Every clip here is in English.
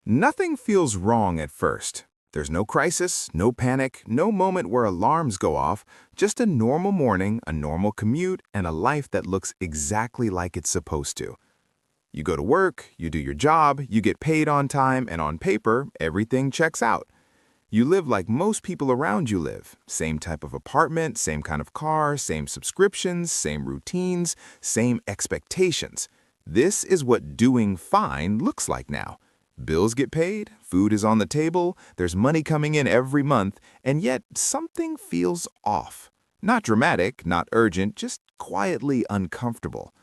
Nothing feels wrong at first. There's no crisis, no panic, no moment where alarms go off, just a normal morning, a normal commute, and a life that looks exactly like it's supposed to. You go to work, you do your job, you get paid on time, and on paper, everything checks out. You live like most people around you live. Same type of apartment, same kind of car, same subscriptions, same routines, same expectations. This is what doing fine looks like now. Bills get paid, food is on the table, there's money coming in every month, and yet something feels off. Not dramatic, not urgent, just quietly uncomfortable.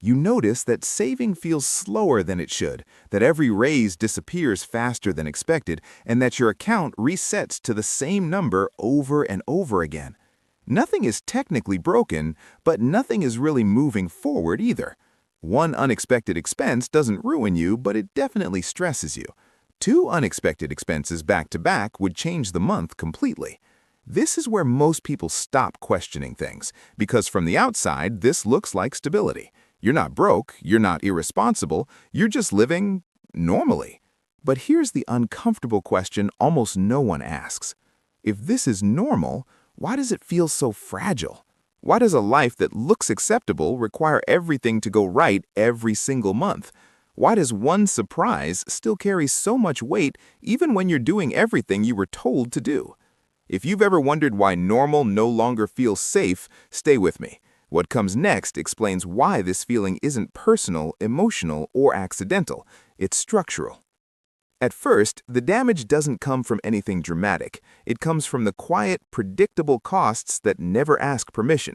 You notice that saving feels slower than it should, that every raise disappears faster than expected, and that your account resets to the same number over and over again. Nothing is technically broken, but nothing is really moving forward either. One unexpected expense doesn't ruin you, but it definitely stresses you. Two unexpected expenses back to back would change the month completely. This is where most people stop questioning things, because from the outside, this looks like stability. You're not broke, you're not irresponsible, you're just living normally. But here's the uncomfortable question almost no one asks. If this is normal, why does it feel so fragile? Why does a life that looks acceptable require everything to go right every single month? Why does one surprise still carry so much weight even when you're doing everything you were told to do? If you've ever wondered why normal no longer feels safe, stay with me. What comes next explains why this feeling isn't personal, emotional, or accidental. It's structural. At first, the damage doesn't come from anything dramatic. It comes from the quiet, predictable costs that never ask permission.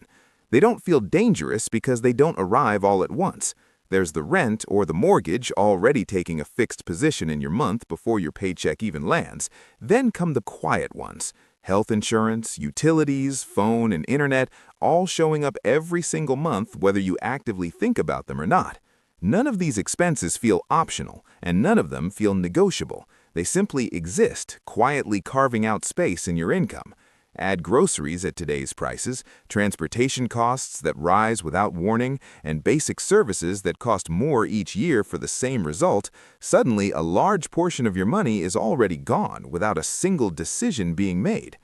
They don't feel dangerous because they don't arrive all at once. There's the rent or the mortgage already taking a fixed position in your month before your paycheck even lands. Then come the quiet ones. Health insurance, utilities, phone, and internet, all showing up every single month whether you actively think about them or not. None of these expenses feel optional, and none of them feel negotiable. They simply exist, quietly carving out space in your income. Add groceries at today's prices, transportation costs that rise without warning, and basic services that cost more each year for the same result, suddenly a large portion of your money is already gone without a single decision being made.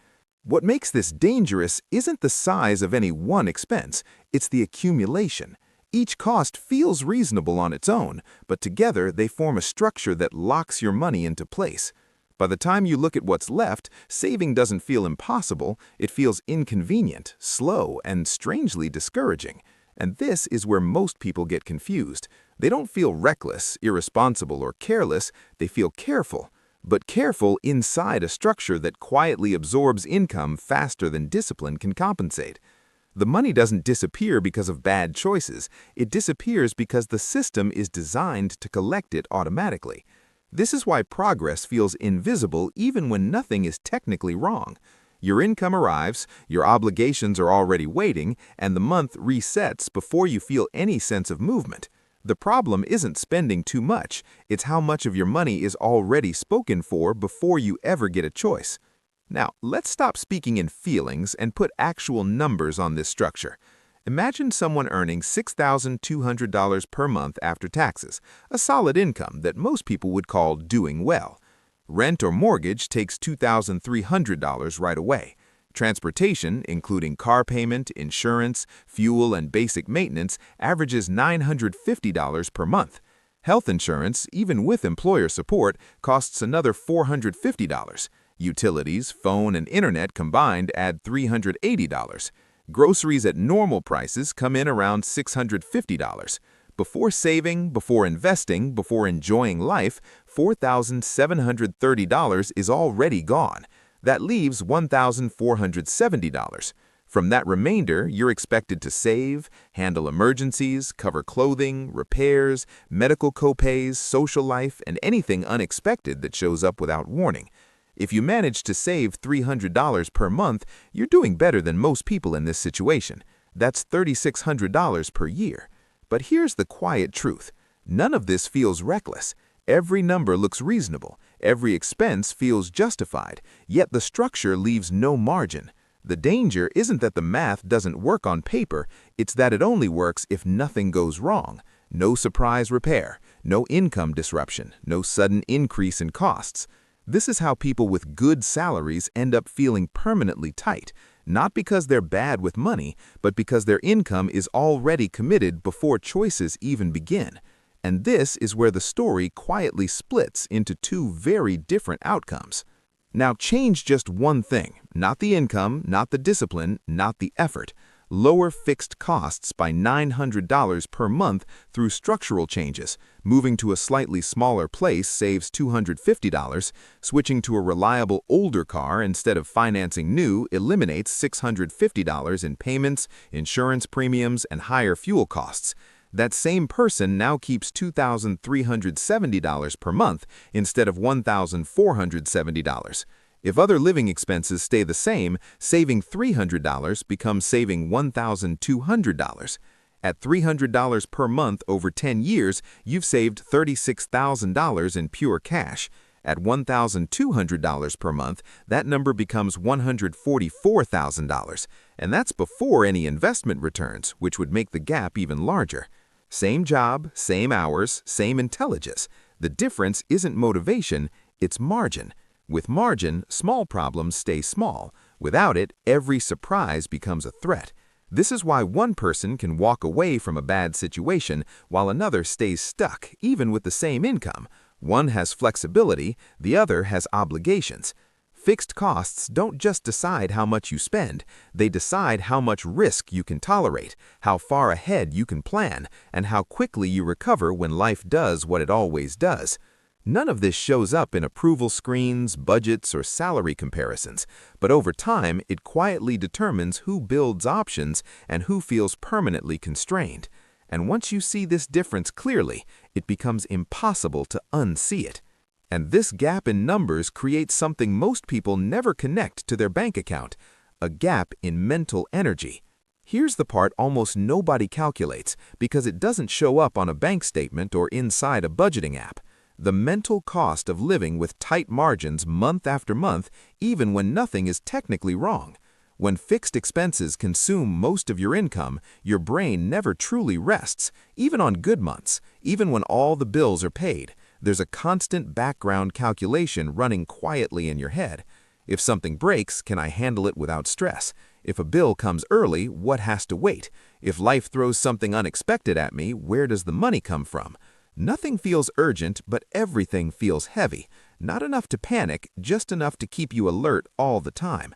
What makes this dangerous isn't the size of any one expense, it's the accumulation. Each cost feels reasonable on its own, but together they form a structure that locks your money into place. By the time you look at what's left, saving doesn't feel impossible, it feels inconvenient, slow, and strangely discouraging. And this is where most people get confused. They don't feel reckless, irresponsible, or careless, they feel careful. But careful inside a structure that quietly absorbs income faster than discipline can compensate. The money doesn't disappear because of bad choices. It disappears because the system is designed to collect it automatically. This is why progress feels invisible even when nothing is technically wrong. Your income arrives, your obligations are already waiting, and the month resets before you feel any sense of movement. The problem isn't spending too much, it's how much of your money is already spoken for before you ever get a choice. Now, let's stop speaking in feelings and put actual numbers on this structure. Imagine someone earning $6,200 per month after taxes, a solid income that most people would call doing well. Rent or mortgage takes $2,300 right away. Transportation, including car payment, insurance, fuel, and basic maintenance, averages $950 per month. Health insurance, even with employer support, costs another $450. Utilities, phone, and internet combined add $380. Groceries at normal prices come in around $650. Before saving, before investing, before enjoying life, $4,730 is already gone. That leaves $1,470. From that remainder, you're expected to save, handle emergencies, cover clothing, repairs, medical copays, social life, and anything unexpected that shows up without warning. If you manage to save $300 per month, you're doing better than most people in this situation. That's $3,600 per year. But here's the quiet truth. None of this feels reckless. Every number looks reasonable. Every expense feels justified. Yet the structure leaves no margin. The danger isn't that the math doesn't work on paper, it's that it only works if nothing goes wrong. No surprise repair, no income disruption, no sudden increase in costs. This is how people with good salaries end up feeling permanently tight, not because they're bad with money, but because their income is already committed before choices even begin. And this is where the story quietly splits into two very different outcomes. Now change just one thing, not the income, not the discipline, not the effort. Lower fixed costs by $900 per month through structural changes. Moving to a slightly smaller place saves $250. Switching to a reliable older car instead of financing new eliminates $650 in payments, insurance premiums, and higher fuel costs. That same person now keeps $2,370 per month instead of $1,470. If other living expenses stay the same, saving $300 becomes saving $1,200. At $300 per month over 10 years, you've saved $36,000 in pure cash. At $1,200 per month, that number becomes $144,000, and that's before any investment returns, which would make the gap even larger. Same job, same hours, same intelligence. The difference isn't motivation, it's margin. With margin, small problems stay small. Without it, every surprise becomes a threat. This is why one person can walk away from a bad situation while another stays stuck, even with the same income. One has flexibility, the other has obligations. Fixed costs don't just decide how much you spend, they decide how much risk you can tolerate, how far ahead you can plan, and how quickly you recover when life does what it always does. None of this shows up in approval screens, budgets, or salary comparisons, but over time, it quietly determines who builds options and who feels permanently constrained. And once you see this difference clearly, it becomes impossible to unsee it. And this gap in numbers creates something most people never connect to their bank account, a gap in mental energy. Here's the part almost nobody calculates because it doesn't show up on a bank statement or inside a budgeting app. The mental cost of living with tight margins month after month, even when nothing is technically wrong. When fixed expenses consume most of your income, your brain never truly rests, even on good months, even when all the bills are paid. There's a constant background calculation running quietly in your head. If something breaks, can I handle it without stress? If a bill comes early, what has to wait? If life throws something unexpected at me, where does the money come from? Nothing feels urgent, but everything feels heavy. Not enough to panic, just enough to keep you alert all the time.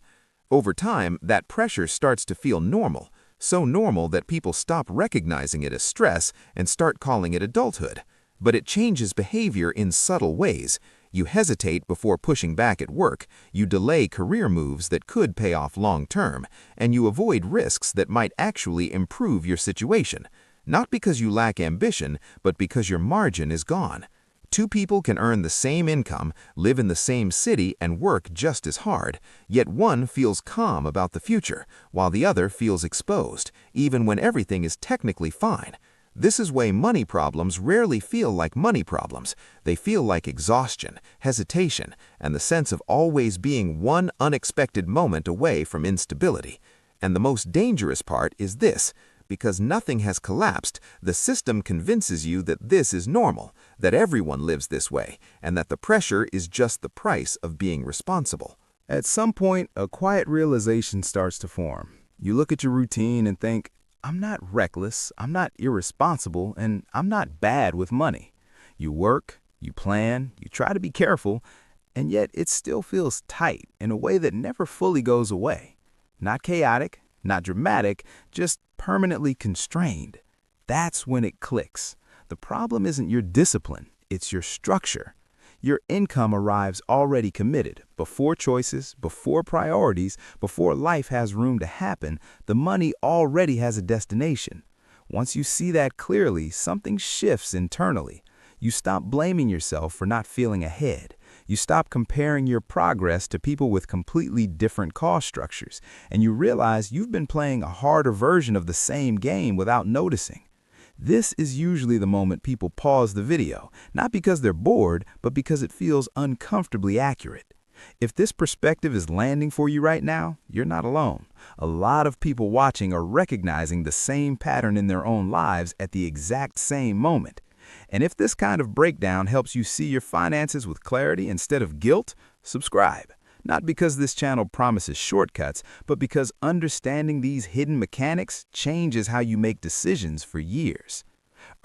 Over time, that pressure starts to feel normal, so normal that people stop recognizing it as stress and start calling it adulthood. But it changes behavior in subtle ways. You hesitate before pushing back at work, you delay career moves that could pay off long-term, and you avoid risks that might actually improve your situation. Not because you lack ambition, but because your margin is gone. Two people can earn the same income, live in the same city, and work just as hard, yet one feels calm about the future, while the other feels exposed, even when everything is technically fine. This is why money problems rarely feel like money problems. They feel like exhaustion, hesitation, and the sense of always being one unexpected moment away from instability. And the most dangerous part is this. Because nothing has collapsed, the system convinces you that this is normal, that everyone lives this way, and that the pressure is just the price of being responsible. At some point, a quiet realization starts to form. You look at your routine and think, I'm not reckless, I'm not irresponsible, and I'm not bad with money. You work, you plan, you try to be careful, and yet it still feels tight in a way that never fully goes away. Not chaotic, not dramatic, just permanently constrained. That's when it clicks. The problem isn't your discipline, it's your structure. Your income arrives already committed, before choices, before priorities, before life has room to happen. The money already has a destination. Once you see that clearly, something shifts internally. You stop blaming yourself for not feeling ahead. You stop comparing your progress to people with completely different cost structures, and you realize you've been playing a harder version of the same game without noticing. This is usually the moment people pause the video, not because they're bored, but because it feels uncomfortably accurate. If this perspective is landing for you right now, you're not alone. A lot of people watching are recognizing the same pattern in their own lives at the exact same moment. And if this kind of breakdown helps you see your finances with clarity instead of guilt, subscribe. Not because this channel promises shortcuts, but because understanding these hidden mechanics changes how you make decisions for years.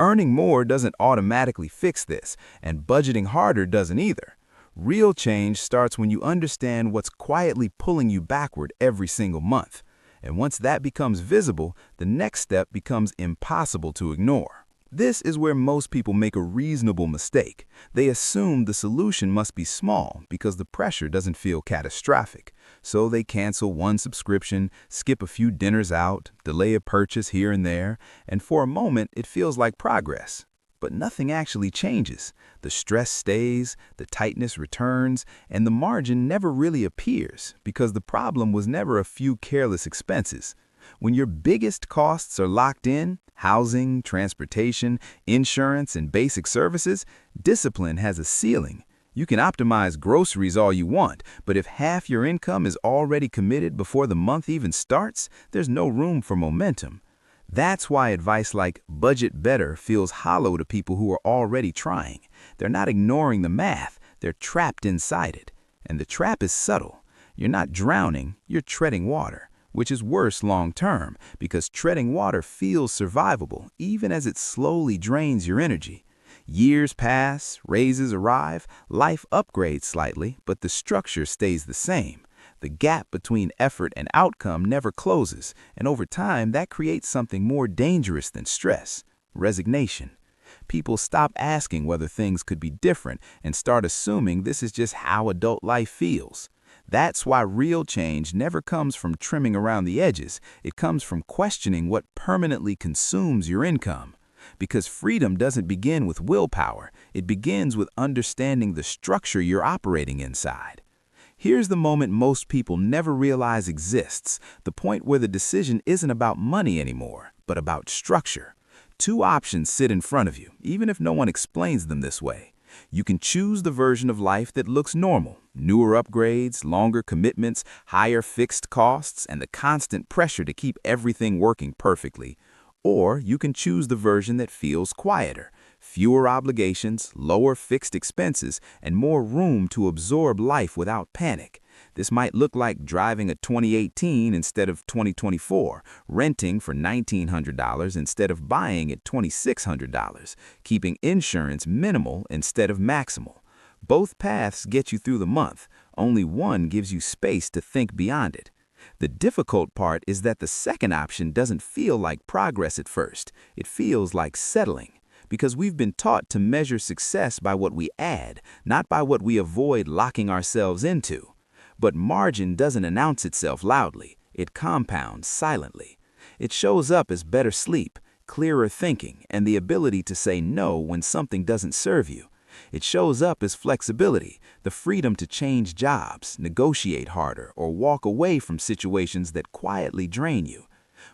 Earning more doesn't automatically fix this, and budgeting harder doesn't either. Real change starts when you understand what's quietly pulling you backward every single month. And once that becomes visible, the next step becomes impossible to ignore. This is where most people make a reasonable mistake. They assume the solution must be small because the pressure doesn't feel catastrophic. So they cancel one subscription, skip a few dinners out, delay a purchase here and there, and for a moment it feels like progress. But nothing actually changes. The stress stays, the tightness returns, and the margin never really appears because the problem was never a few careless expenses. When your biggest costs are locked in, housing, transportation, insurance, and basic services, discipline has a ceiling. You can optimize groceries all you want, but if half your income is already committed before the month even starts, there's no room for momentum. That's why advice like budget better feels hollow to people who are already trying. They're not ignoring the math, they're trapped inside it. And the trap is subtle. You're not drowning, you're treading water, which is worse long-term because treading water feels survivable even as it slowly drains your energy. Years pass, raises arrive, life upgrades slightly, but the structure stays the same. The gap between effort and outcome never closes, and over time that creates something more dangerous than stress: resignation. People stop asking whether things could be different and start assuming this is just how adult life feels. That's why real change never comes from trimming around the edges. It comes from questioning what permanently consumes your income. Because freedom doesn't begin with willpower. It begins with understanding the structure you're operating inside. Here's the moment most people never realize exists, the point where the decision isn't about money anymore, but about structure. Two options sit in front of you, even if no one explains them this way. You can choose the version of life that looks normal: newer upgrades, longer commitments, higher fixed costs, and the constant pressure to keep everything working perfectly. Or you can choose the version that feels quieter: fewer obligations, lower fixed expenses, and more room to absorb life without panic. This might look like driving a 2018 instead of 2024, renting for $1,900 instead of buying at $2,600, keeping insurance minimal instead of maximal. Both paths get you through the month. Only one gives you space to think beyond it. The difficult part is that the second option doesn't feel like progress at first. It feels like settling. Because we've been taught to measure success by what we add, not by what we avoid locking ourselves into. But margin doesn't announce itself loudly. It compounds silently. It shows up as better sleep, clearer thinking, and the ability to say no when something doesn't serve you. It shows up as flexibility, the freedom to change jobs, negotiate harder, or walk away from situations that quietly drain you.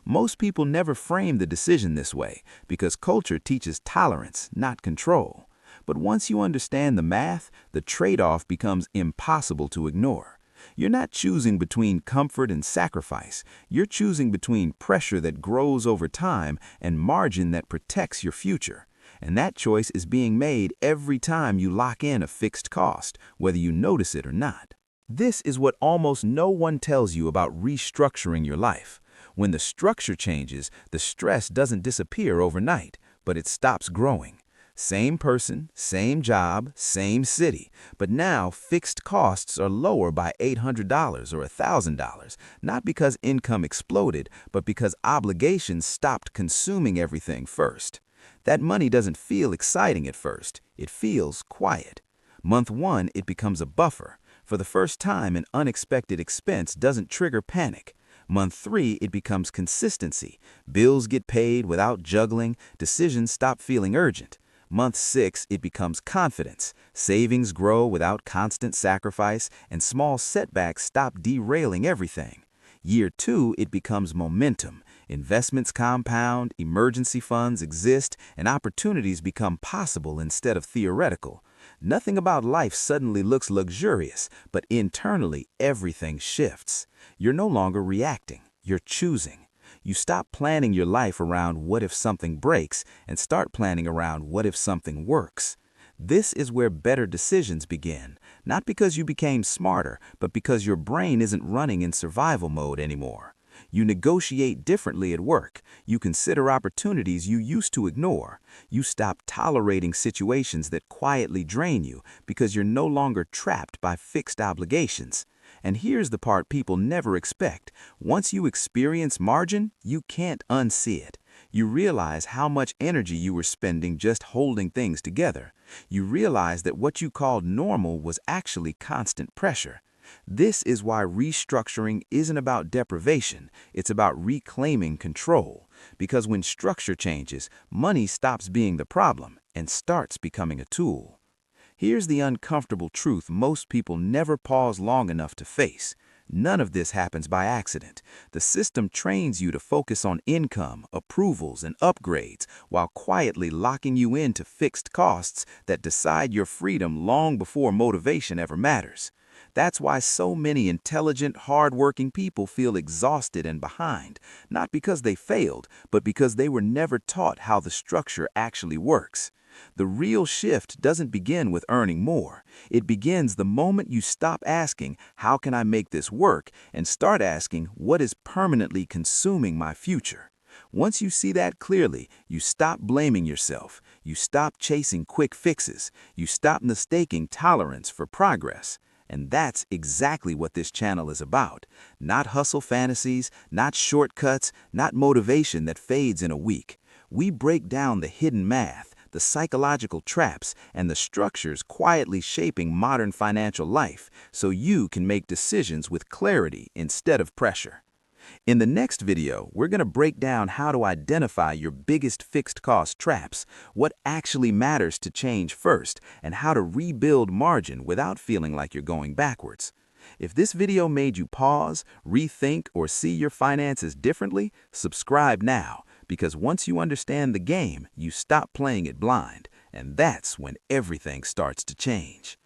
Most people never frame the decision this way because culture teaches tolerance, not control. But once you understand the math, the trade-off becomes impossible to ignore. You're not choosing between comfort and sacrifice. You're choosing between pressure that grows over time and margin that protects your future. And that choice is being made every time you lock in a fixed cost, whether you notice it or not. This is what almost no one tells you about restructuring your life. When the structure changes, the stress doesn't disappear overnight, but it stops growing. Same person, same job, same city, but now fixed costs are lower by $800 or $1,000, not because income exploded, but because obligations stopped consuming everything first. That money doesn't feel exciting at first. It feels quiet. Month one, it becomes a buffer. For the first time, an unexpected expense doesn't trigger panic. Month three, it becomes consistency. Bills get paid without juggling. Decisions stop feeling urgent. Month six, it becomes confidence. Savings grow without constant sacrifice, and small setbacks stop derailing everything. Year two, it becomes momentum. Investments compound, emergency funds exist, and opportunities become possible instead of theoretical. Nothing about life suddenly looks luxurious, but internally everything shifts. You're no longer reacting, you're choosing. You stop planning your life around what if something breaks and start planning around what if something works. This is where better decisions begin, not because you became smarter, but because your brain isn't running in survival mode anymore. You negotiate differently at work. You consider opportunities you used to ignore. You stop tolerating situations that quietly drain you because you're no longer trapped by fixed obligations. And here's the part people never expect. Once you experience margin, you can't unsee it. You realize how much energy you were spending just holding things together. You realize that what you called normal was actually constant pressure. This is why restructuring isn't about deprivation, it's about reclaiming control. Because when structure changes, money stops being the problem and starts becoming a tool. Here's the uncomfortable truth most people never pause long enough to face. None of this happens by accident. The system trains you to focus on income, approvals, and upgrades while quietly locking you into fixed costs that decide your freedom long before motivation ever matters. That's why so many intelligent, hard-working people feel exhausted and behind, not because they failed, but because they were never taught how the structure actually works. The real shift doesn't begin with earning more. It begins the moment you stop asking, "How can I make this work?" and start asking, "What is permanently consuming my future?" Once you see that clearly, you stop blaming yourself. You stop chasing quick fixes. You stop mistaking tolerance for progress. And that's exactly what this channel is about. Not hustle fantasies, not shortcuts, not motivation that fades in a week. We break down the hidden math, the psychological traps, and the structures quietly shaping modern financial life so you can make decisions with clarity instead of pressure. In the next video, we're going to break down how to identify your biggest fixed cost traps, what actually matters to change first, and how to rebuild margin without feeling like you're going backwards. If this video made you pause, rethink, or see your finances differently, subscribe now, because once you understand the game, you stop playing it blind, and that's when everything starts to change.